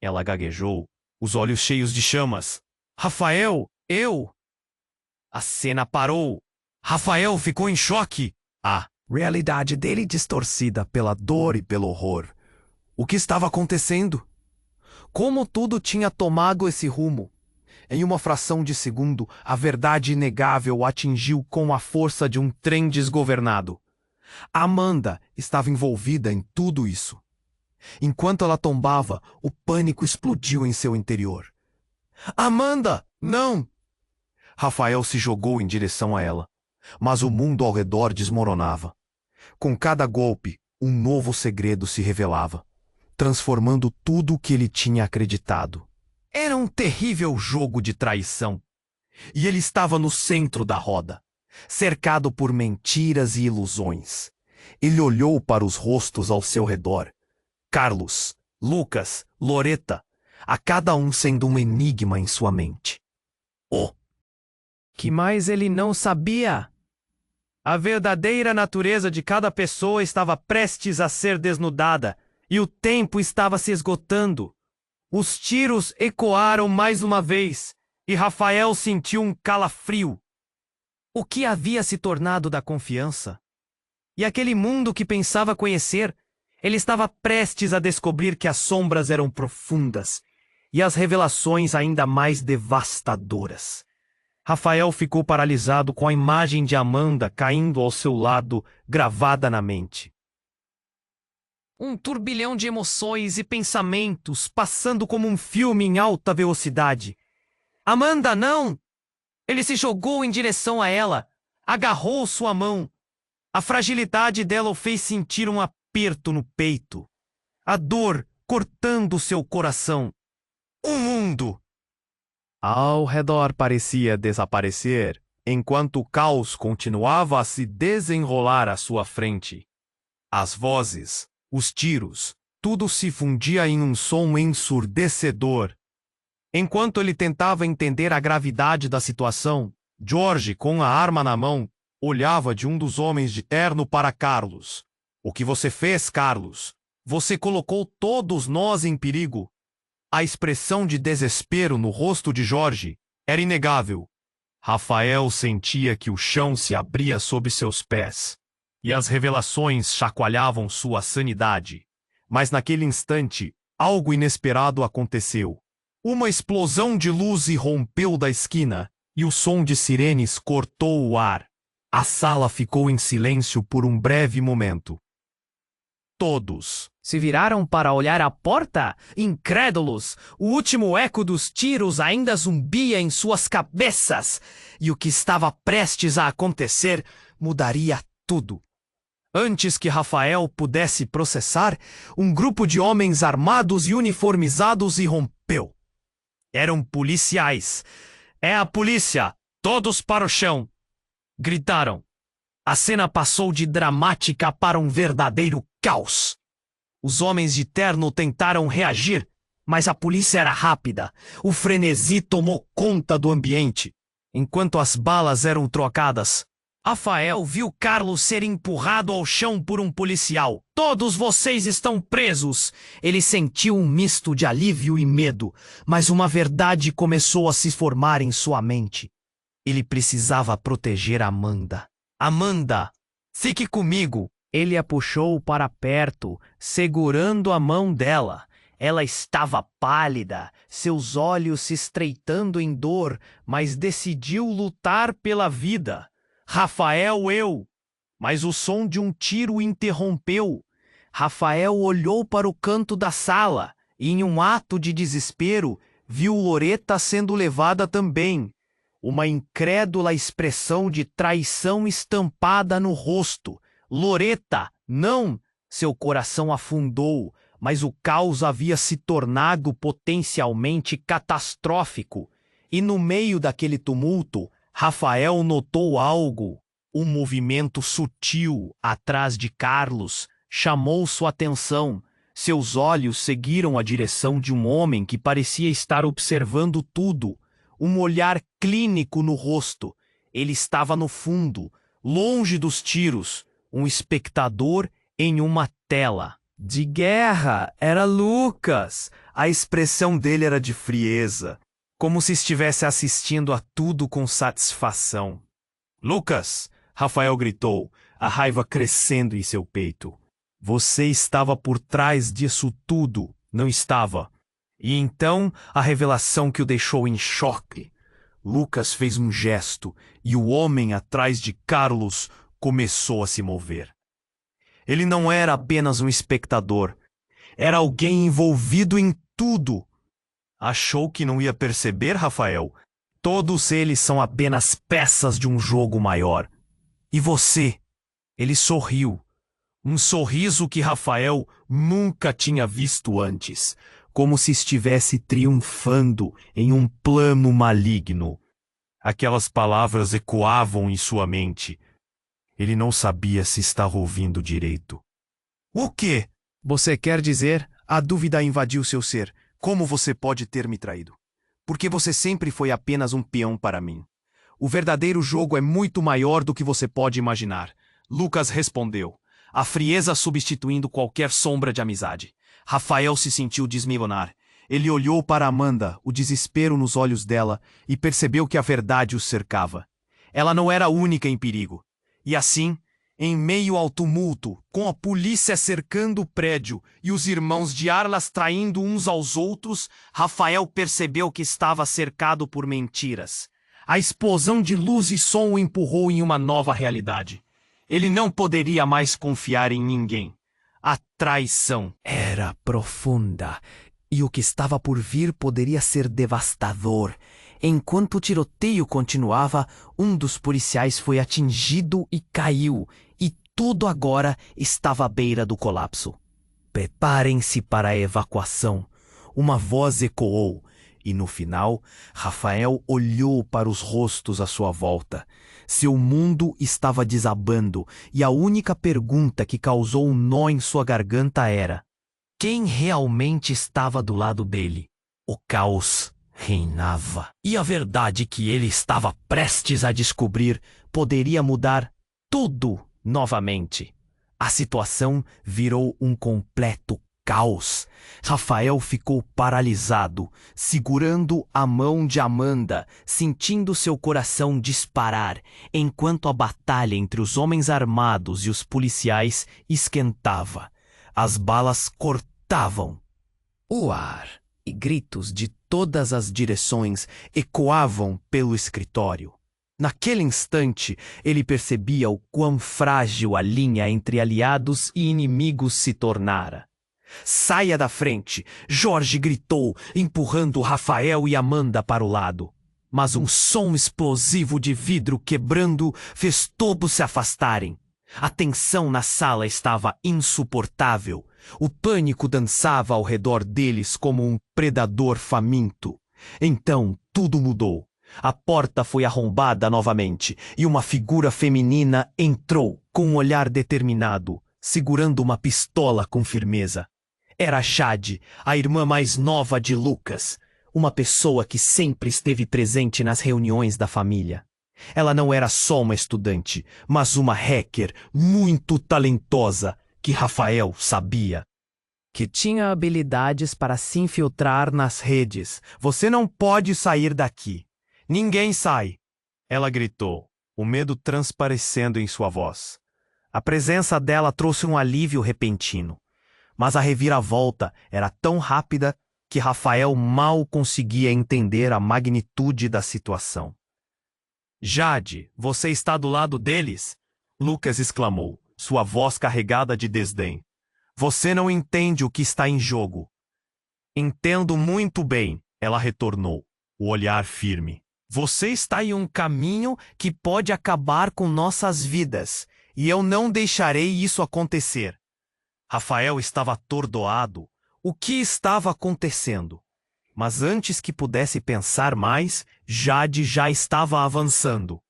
Ela gaguejou, os olhos cheios de chamas. Rafael, eu! A cena parou. Rafael ficou em choque. A realidade dele distorcida pela dor e pelo horror. O que estava acontecendo? Como tudo tinha tomado esse rumo? Em uma fração de segundo, a verdade inegável o atingiu com a força de um trem desgovernado. Amanda estava envolvida em tudo isso. Enquanto ela tombava, o pânico explodiu em seu interior. Amanda, não! Rafael se jogou em direção a ela, mas o mundo ao redor desmoronava. Com cada golpe, um novo segredo se revelava, transformando tudo o que ele tinha acreditado. Era um terrível jogo de traição. E ele estava no centro da roda, cercado por mentiras e ilusões. Ele olhou para os rostos ao seu redor. Carlos, Lucas, Loreta, a cada um sendo um enigma em sua mente. Oh! Que mais ele não sabia? A verdadeira natureza de cada pessoa estava prestes a ser desnudada, e o tempo estava se esgotando. Os tiros ecoaram mais uma vez, e Rafael sentiu um calafrio. O que havia se tornado da confiança? E aquele mundo que pensava conhecer, ele estava prestes a descobrir que as sombras eram profundas, e as revelações ainda mais devastadoras. Rafael ficou paralisado com a imagem de Amanda caindo ao seu lado, gravada na mente. Um turbilhão de emoções e pensamentos passando como um filme em alta velocidade. Amanda, não! Ele se jogou em direção a ela, agarrou sua mão. A fragilidade dela o fez sentir um aperto no peito. a dor cortando seu coração. O mundo ao redor parecia desaparecer, enquanto o caos continuava a se desenrolar à sua frente. As vozes, os tiros, tudo se fundia em um som ensurdecedor. Enquanto ele tentava entender a gravidade da situação, George, com a arma na mão, olhava de um dos homens de terno para Carlos. O que você fez, Carlos? Você colocou todos nós em perigo. A expressão de desespero no rosto de George era inegável. Rafael sentia que o chão se abria sob seus pés, e as revelações chacoalhavam sua sanidade. Mas naquele instante, algo inesperado aconteceu. Uma explosão de luz irrompeu da esquina, e o som de sirenes cortou o ar. A sala ficou em silêncio por um breve momento. Todos se viraram para olhar a porta, incrédulos. O último eco dos tiros ainda zumbia em suas cabeças, e o que estava prestes a acontecer mudaria tudo. Antes que Rafael pudesse processar, um grupo de homens armados e uniformizados irrompeu. Eram policiais. É a polícia! Todos para o chão! Gritaram. A cena passou de dramática para um verdadeiro caos. Os homens de terno tentaram reagir, mas a polícia era rápida. O frenesi tomou conta do ambiente. Enquanto as balas eram trocadas, Rafael viu Carlos ser empurrado ao chão por um policial. Todos vocês estão presos! Ele sentiu um misto de alívio e medo, mas uma verdade começou a se formar em sua mente. Ele precisava proteger Amanda. Amanda, fique comigo! Ele a puxou para perto, segurando a mão dela. Ela estava pálida, seus olhos se estreitando em dor, mas decidiu lutar pela vida. Rafael, Mas o som de um tiro interrompeu. Rafael olhou para o canto da sala e, em um ato de desespero, viu Loreta sendo levada também. Uma incrédula expressão de traição estampada no rosto. Loreta, não! Seu coração afundou, mas o caos havia se tornado potencialmente catastrófico. E no meio daquele tumulto, Rafael notou algo. Um movimento sutil atrás de Carlos chamou sua atenção. Seus olhos seguiram a direção de um homem que parecia estar observando tudo. Um olhar clínico no rosto. Ele estava no fundo, longe dos tiros. Um espectador em uma tela de guerra. Era Lucas. A expressão dele era de frieza, como se estivesse assistindo a tudo com satisfação. Lucas! Rafael gritou, a raiva crescendo em seu peito. Você estava por trás disso tudo, não estava? E então a revelação que o deixou em choque. Lucas fez um gesto e o homem atrás de Carlos começou a se mover. Ele não era apenas um espectador. Era alguém envolvido em tudo. Achou que não ia perceber, Rafael? Todos eles são apenas peças de um jogo maior. E você? Ele sorriu. Um sorriso que Rafael nunca tinha visto antes, como se estivesse triunfando em um plano maligno. Aquelas palavras ecoavam em sua mente. Ele não sabia se estava ouvindo direito. O quê? Você quer dizer? A dúvida invadiu seu ser. Como você pode ter me traído? Porque você sempre foi apenas um peão para mim. O verdadeiro jogo é muito maior do que você pode imaginar. Lucas respondeu, a frieza substituindo qualquer sombra de amizade. Rafael se sentiu desmoronar. Ele olhou para Amanda, o desespero nos olhos dela, e percebeu que a verdade o cercava. Ela não era a única em perigo. E assim, em meio ao tumulto, com a polícia cercando o prédio e os irmãos de Arlas traindo uns aos outros, Rafael percebeu que estava cercado por mentiras. A explosão de luz e som o empurrou em uma nova realidade. Ele não poderia mais confiar em ninguém. A traição era profunda, e o que estava por vir poderia ser devastador. Enquanto o tiroteio continuava, um dos policiais foi atingido e caiu, e tudo agora estava à beira do colapso. Preparem-se para a evacuação. Uma voz ecoou, e no final, Rafael olhou para os rostos à sua volta. Seu mundo estava desabando, e a única pergunta que causou um nó em sua garganta era: quem realmente estava do lado dele? O caos reinava. E a verdade que ele estava prestes a descobrir poderia mudar tudo novamente. A situação virou um completo caos. Rafael ficou paralisado, segurando a mão de Amanda, sentindo seu coração disparar, enquanto a batalha entre os homens armados e os policiais esquentava. As balas cortavam o ar e gritos de todas as direções ecoavam pelo escritório. Naquele instante, ele percebia o quão frágil a linha entre aliados e inimigos se tornara. Saia da frente! Jorge gritou, empurrando Rafael e Amanda para o lado. Mas um som explosivo de vidro quebrando fez todos se afastarem. A tensão na sala estava insuportável. O pânico dançava ao redor deles como um predador faminto. Então, tudo mudou. A porta foi arrombada novamente e uma figura feminina entrou com um olhar determinado, segurando uma pistola com firmeza. Era Jade, a irmã mais nova de Lucas, uma pessoa que sempre esteve presente nas reuniões da família. Ela não era só uma estudante, mas uma hacker muito talentosa que Rafael sabia. Que tinha habilidades para se infiltrar nas redes. Você não pode sair daqui. Ninguém sai! Ela gritou, o medo transparecendo em sua voz. A presença dela trouxe um alívio repentino, mas a reviravolta era tão rápida que Rafael mal conseguia entender a magnitude da situação. Jade, você está do lado deles? Lucas exclamou, sua voz carregada de desdém. Você não entende o que está em jogo. Entendo muito bem, ela retornou, o olhar firme. Você está em um caminho que pode acabar com nossas vidas, e eu não deixarei isso acontecer. Rafael estava atordoado. O que estava acontecendo? Mas antes que pudesse pensar mais, Jade já estava avançando.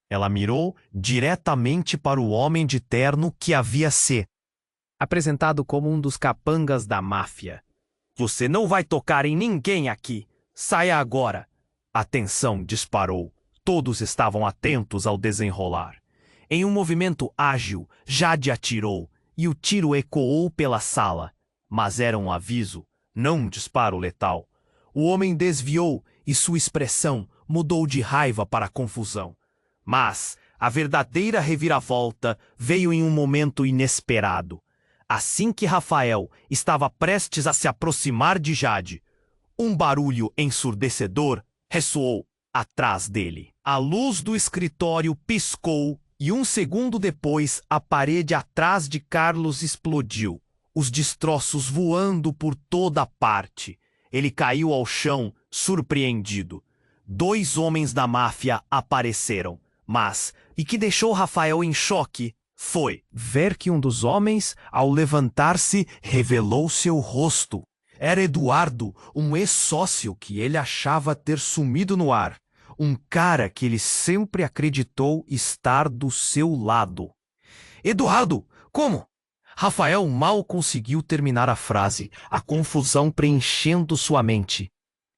Ela mirou diretamente para o homem de terno que havia se apresentado como um dos capangas da máfia. Você não vai tocar em ninguém aqui. Saia agora. A tensão disparou. Todos estavam atentos ao desenrolar. Em um movimento ágil, Jade atirou, e o tiro ecoou pela sala. Mas era um aviso, não um disparo letal. O homem desviou e sua expressão mudou de raiva para confusão. Mas a verdadeira reviravolta veio em um momento inesperado. Assim que Rafael estava prestes a se aproximar de Jade, um barulho ensurdecedor ressoou atrás dele. A luz do escritório piscou e um segundo depois a parede atrás de Carlos explodiu, os destroços voando por toda parte. Ele caiu ao chão, surpreendido. 2 homens da máfia apareceram, mas o que deixou Rafael em choque foi ver que um dos homens, ao levantar-se, revelou seu rosto. Era Eduardo, um ex-sócio que ele achava ter sumido no ar. Um cara que ele sempre acreditou estar do seu lado. Eduardo, como? Rafael mal conseguiu terminar a frase, a confusão preenchendo sua mente.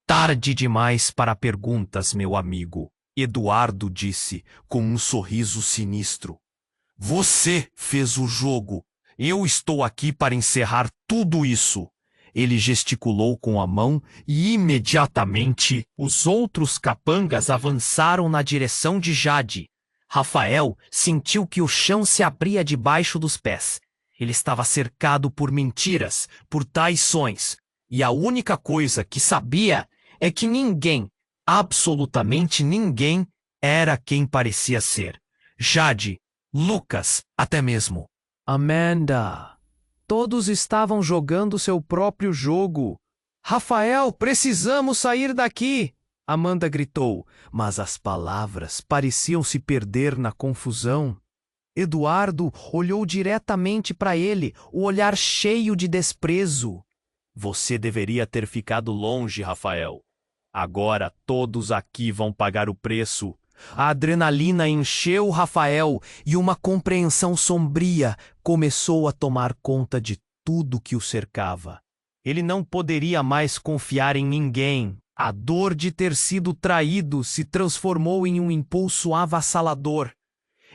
Tarde demais para perguntas, meu amigo. Eduardo disse, com um sorriso sinistro. Você fez o jogo. Eu estou aqui para encerrar tudo isso. Ele gesticulou com a mão e imediatamente os outros capangas avançaram na direção de Jade. Rafael sentiu que o chão se abria debaixo dos pés. Ele estava cercado por mentiras, por traições. E a única coisa que sabia é que ninguém, absolutamente ninguém, era quem parecia ser. Jade, Lucas, até mesmo Amanda. Todos estavam jogando seu próprio jogo. Rafael, precisamos sair daqui! Amanda gritou, mas as palavras pareciam se perder na confusão. Eduardo olhou diretamente para ele, o olhar cheio de desprezo. Você deveria ter ficado longe, Rafael. Agora todos aqui vão pagar o preço. A adrenalina encheu Rafael e uma compreensão sombria começou a tomar conta de tudo que o cercava. Ele não poderia mais confiar em ninguém. A dor de ter sido traído se transformou em um impulso avassalador.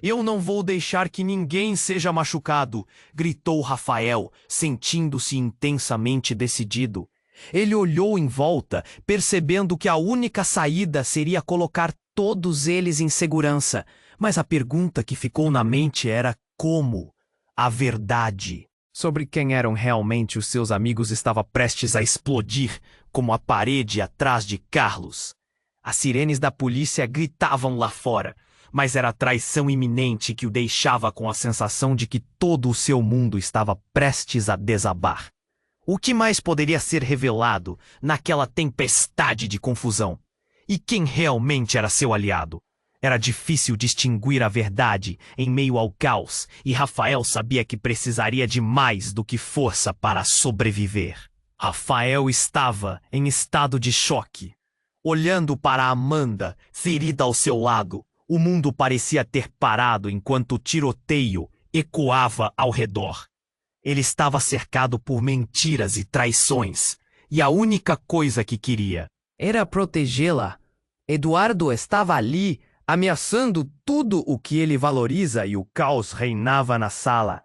Eu não vou deixar que ninguém seja machucado, gritou Rafael, sentindo-se intensamente decidido. Ele olhou em volta, percebendo que a única saída seria colocar todos eles em segurança. Mas a pergunta que ficou na mente era como? A verdade sobre quem eram realmente os seus amigos estava prestes a explodir, como a parede atrás de Carlos. As sirenes da polícia gritavam lá fora, mas era a traição iminente que o deixava com a sensação de que todo o seu mundo estava prestes a desabar. O que mais poderia ser revelado naquela tempestade de confusão? E quem realmente era seu aliado? Era difícil distinguir a verdade em meio ao caos, e Rafael sabia que precisaria de mais do que força para sobreviver. Rafael estava em estado de choque. Olhando para Amanda, ferida ao seu lado, o mundo parecia ter parado enquanto o tiroteio ecoava ao redor. Ele estava cercado por mentiras e traições, e a única coisa que queria era protegê-la. Eduardo estava ali, ameaçando tudo o que ele valoriza, e o caos reinava na sala.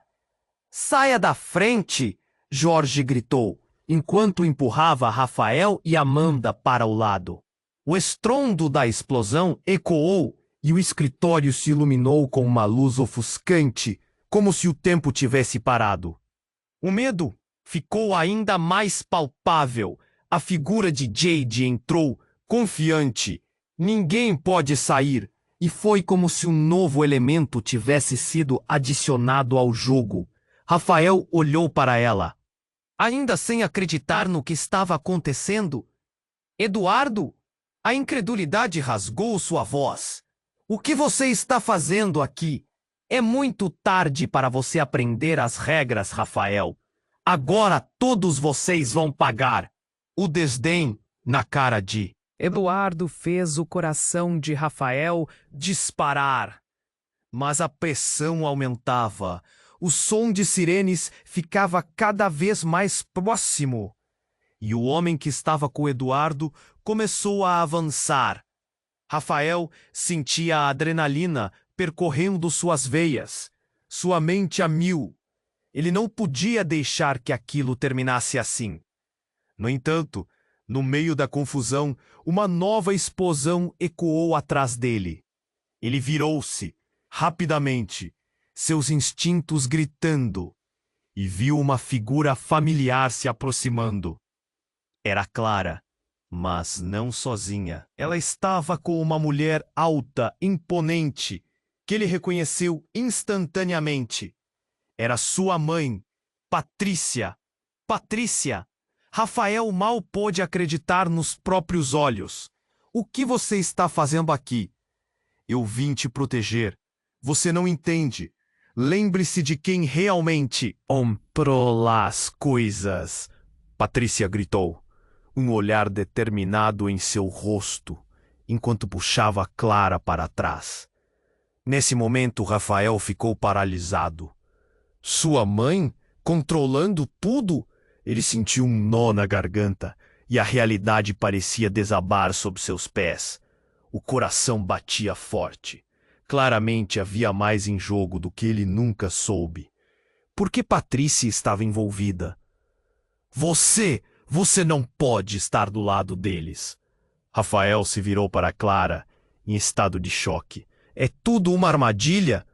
"Saia da frente!" Jorge gritou, enquanto empurrava Rafael e Amanda para o lado. O estrondo da explosão ecoou e o escritório se iluminou com uma luz ofuscante, como se o tempo tivesse parado. O medo ficou ainda mais palpável. A figura de Jade entrou, confiante. Ninguém pode sair. E foi como se um novo elemento tivesse sido adicionado ao jogo. Rafael olhou para ela, ainda sem acreditar no que estava acontecendo. "Eduardo?" A incredulidade rasgou sua voz. "O que você está fazendo aqui? É muito tarde para você aprender as regras, Rafael. Agora todos vocês vão pagar." O desdém na cara de Eduardo fez o coração de Rafael disparar. Mas a pressão aumentava. O som de sirenes ficava cada vez mais próximo. E o homem que estava com Eduardo começou a avançar. Rafael sentia a adrenalina percorrendo suas veias, sua mente a mil. Ele não podia deixar que aquilo terminasse assim. No entanto, no meio da confusão, uma nova explosão ecoou atrás dele. Ele virou-se, rapidamente, seus instintos gritando, e viu uma figura familiar se aproximando. Era Clara, mas não sozinha. Ela estava com uma mulher alta, imponente, que ele reconheceu instantaneamente. Era sua mãe, Patrícia. Patrícia! Rafael mal pôde acreditar nos próprios olhos. "O que você está fazendo aqui?" "Eu vim te proteger. Você não entende. Lembre-se de quem realmente comprou as coisas." Patrícia gritou, um olhar determinado em seu rosto, enquanto puxava Clara para trás. Nesse momento, Rafael ficou paralisado. Sua mãe, controlando tudo? Ele sentiu um nó na garganta e a realidade parecia desabar sob seus pés. O coração batia forte. Claramente havia mais em jogo do que ele nunca soube. Por que Patrícia estava envolvida? Você não pode estar do lado deles." Rafael se virou para Clara, em estado de choque. "É tudo uma armadilha?"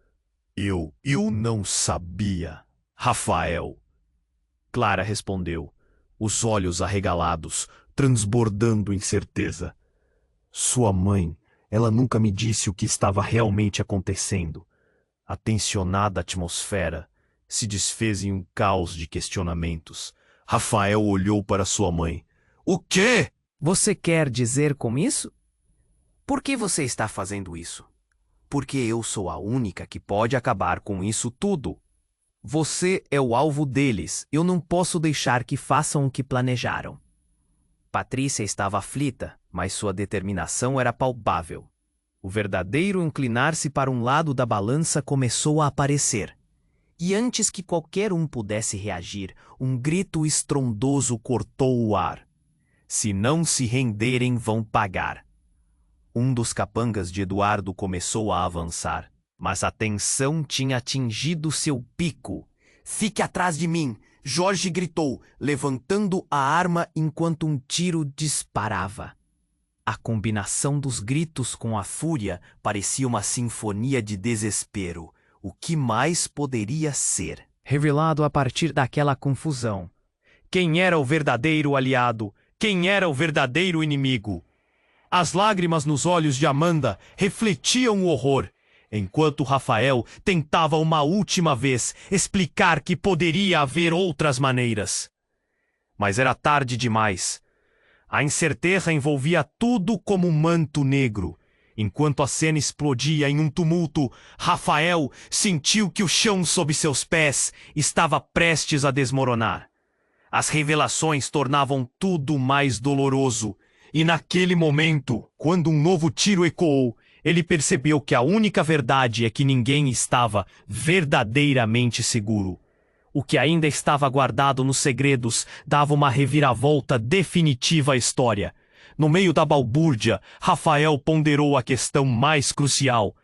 Eu não sabia, Rafael." Clara respondeu, os olhos arregalados, transbordando incerteza. "Sua mãe, ela nunca me disse o que estava realmente acontecendo." A tensionada atmosfera se desfez em um caos de questionamentos. Rafael olhou para sua mãe. "O quê?" "Você quer dizer com isso? Por que você está fazendo isso?" porque eu sou a única que pode acabar com isso tudo. Você é o alvo deles. Eu não posso deixar que façam o que planejaram. Patrícia estava aflita, mas sua determinação era palpável. O verdadeiro inclinar-se para um lado da balança começou a aparecer. E antes que qualquer um pudesse reagir, um grito estrondoso cortou o ar. Se não se renderem, vão pagar. Um dos capangas de Eduardo começou a avançar, mas a tensão tinha atingido seu pico. "Fique atrás de mim!" Jorge gritou, levantando a arma enquanto um tiro disparava. A combinação dos gritos com a fúria parecia uma sinfonia de desespero. O que mais poderia ser? Revelado a partir daquela confusão. Quem era o verdadeiro aliado? Quem era o verdadeiro inimigo? As lágrimas nos olhos de Amanda refletiam o horror, enquanto Rafael tentava uma última vez explicar que poderia haver outras maneiras. Mas era tarde demais. A incerteza envolvia tudo como um manto negro. Enquanto a cena explodia em um tumulto, Rafael sentiu que o chão sob seus pés estava prestes a desmoronar. As revelações tornavam tudo mais doloroso. E naquele momento, quando um novo tiro ecoou, ele percebeu que a única verdade é que ninguém estava verdadeiramente seguro. O que ainda estava guardado nos segredos dava uma reviravolta definitiva à história. No meio da balbúrdia, Rafael ponderou a questão mais crucial.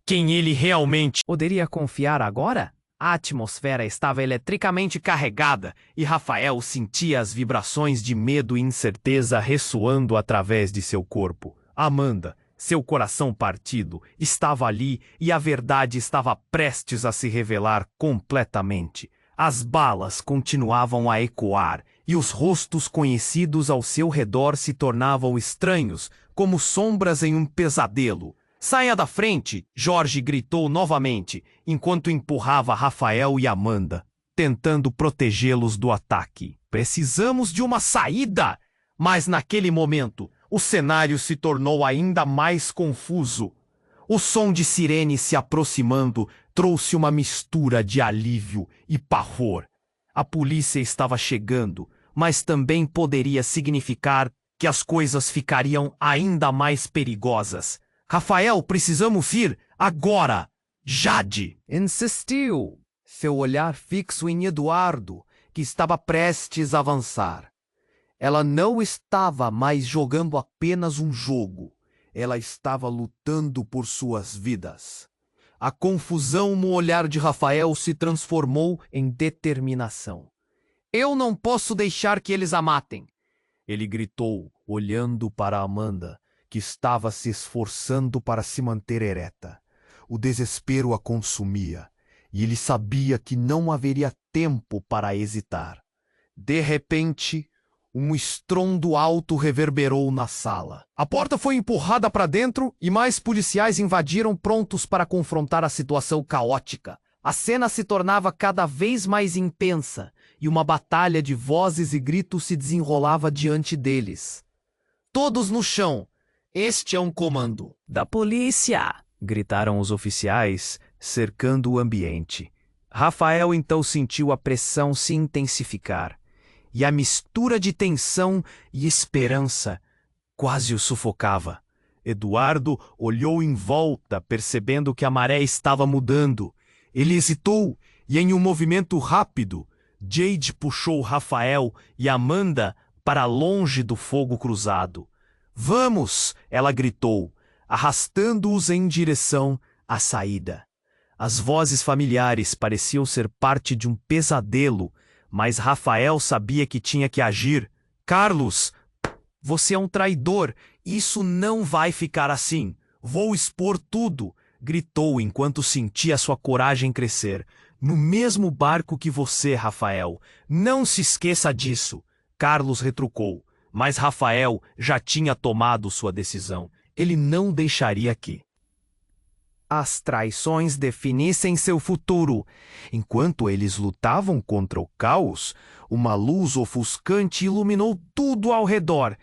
Quem ele realmente poderia confiar agora? A atmosfera estava eletricamente carregada e Rafael sentia as vibrações de medo e incerteza ressoando através de seu corpo. Amanda, seu coração partido, estava ali e a verdade estava prestes a se revelar completamente. As balas continuavam a ecoar e os rostos conhecidos ao seu redor se tornavam estranhos, como sombras em um pesadelo. "Saia da frente!" Jorge gritou novamente, enquanto empurrava Rafael e Amanda, tentando protegê-los do ataque. "Precisamos de uma saída!" Mas naquele momento, o cenário se tornou ainda mais confuso. O som de sirene se aproximando trouxe uma mistura de alívio e pavor. A polícia estava chegando, mas também poderia significar que as coisas ficariam ainda mais perigosas. "Rafael, precisamos ir agora! Jade!" insistiu, seu olhar fixo em Eduardo, que estava prestes a avançar. Ela não estava mais jogando apenas um jogo. Ela estava lutando por suas vidas. A confusão no olhar de Rafael se transformou em determinação. "Eu não posso deixar que eles a matem!" Ele gritou, olhando para Amanda, que estava se esforçando para se manter ereta. O desespero a consumia, e ele sabia que não haveria tempo para hesitar. De repente, um estrondo alto reverberou na sala. A porta foi empurrada para dentro e mais policiais invadiram prontos para confrontar a situação caótica. A cena se tornava cada vez mais intensa e uma batalha de vozes e gritos se desenrolava diante deles. "Todos no chão! Este é um comando da polícia!" gritaram os oficiais, cercando o ambiente. Rafael então sentiu a pressão se intensificar, e a mistura de tensão e esperança quase o sufocava. Eduardo olhou em volta, percebendo que a maré estava mudando. Ele hesitou, e em um movimento rápido, Jade puxou Rafael e Amanda para longe do fogo cruzado. "Vamos!" ela gritou, arrastando-os em direção à saída. As vozes familiares pareciam ser parte de um pesadelo, mas Rafael sabia que tinha que agir. "Carlos, você é um traidor. Isso não vai ficar assim. Vou expor tudo!" gritou enquanto sentia sua coragem crescer. "No mesmo barco que você, Rafael. Não se esqueça disso!" Carlos retrucou, mas Rafael já tinha tomado sua decisão. Ele não deixaria que as traições definissem seu futuro. Enquanto eles lutavam contra o caos, uma luz ofuscante iluminou tudo ao redor.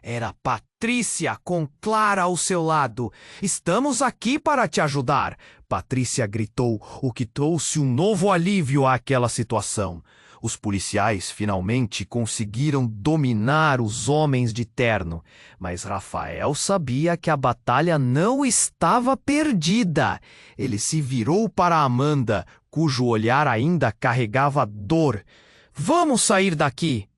Era Patrícia com Clara ao seu lado. Estamos aqui para te ajudar, Patrícia gritou, o que trouxe um novo alívio àquela situação. Os policiais finalmente conseguiram dominar os homens de terno, mas Rafael sabia que a batalha não estava perdida. Ele se virou para Amanda, cujo olhar ainda carregava dor. Vamos sair daqui,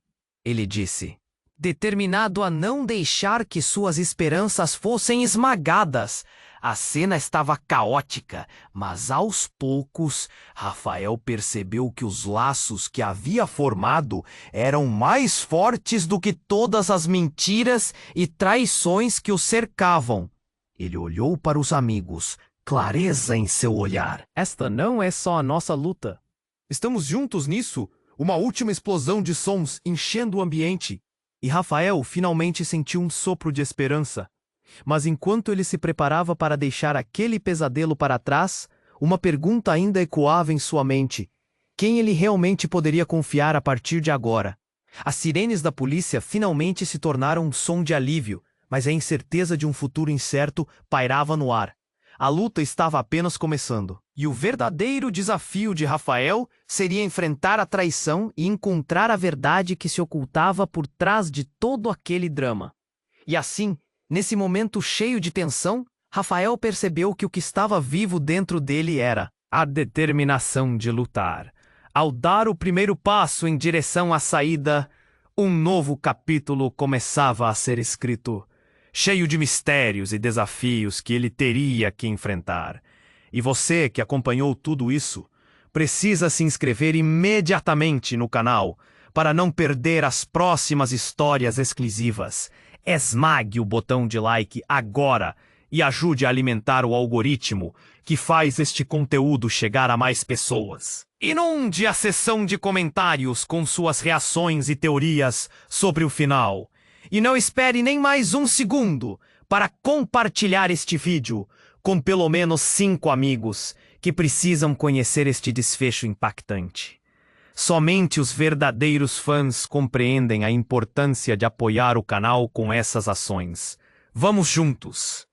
ele disse, determinado a não deixar que suas esperanças fossem esmagadas. A cena estava caótica, mas aos poucos, Rafael percebeu que os laços que havia formado eram mais fortes do que todas as mentiras e traições que o cercavam. Ele olhou para os amigos, clareza em seu olhar. Esta não é só a nossa luta. Estamos juntos nisso. Uma última explosão de sons enchendo o ambiente. E Rafael finalmente sentiu um sopro de esperança. Mas enquanto ele se preparava para deixar aquele pesadelo para trás, uma pergunta ainda ecoava em sua mente. Quem ele realmente poderia confiar a partir de agora? As sirenes da polícia finalmente se tornaram um som de alívio, mas a incerteza de um futuro incerto pairava no ar. A luta estava apenas começando. E o verdadeiro desafio de Rafael seria enfrentar a traição e encontrar a verdade que se ocultava por trás de todo aquele drama. E assim, nesse momento cheio de tensão, Rafael percebeu que o que estava vivo dentro dele era a determinação de lutar. Ao dar o primeiro passo em direção à saída, um novo capítulo começava a ser escrito, cheio de mistérios e desafios que ele teria que enfrentar. E você que acompanhou tudo isso, precisa se inscrever imediatamente no canal para não perder as próximas histórias exclusivas. Esmague o botão de like agora e ajude a alimentar o algoritmo que faz este conteúdo chegar a mais pessoas. Inunde a seção de comentários com suas reações e teorias sobre o final. E não espere nem mais um segundo para compartilhar este vídeo com pelo menos 5 amigos que precisam conhecer este desfecho impactante. Somente os verdadeiros fãs compreendem a importância de apoiar o canal com essas ações. Vamos juntos!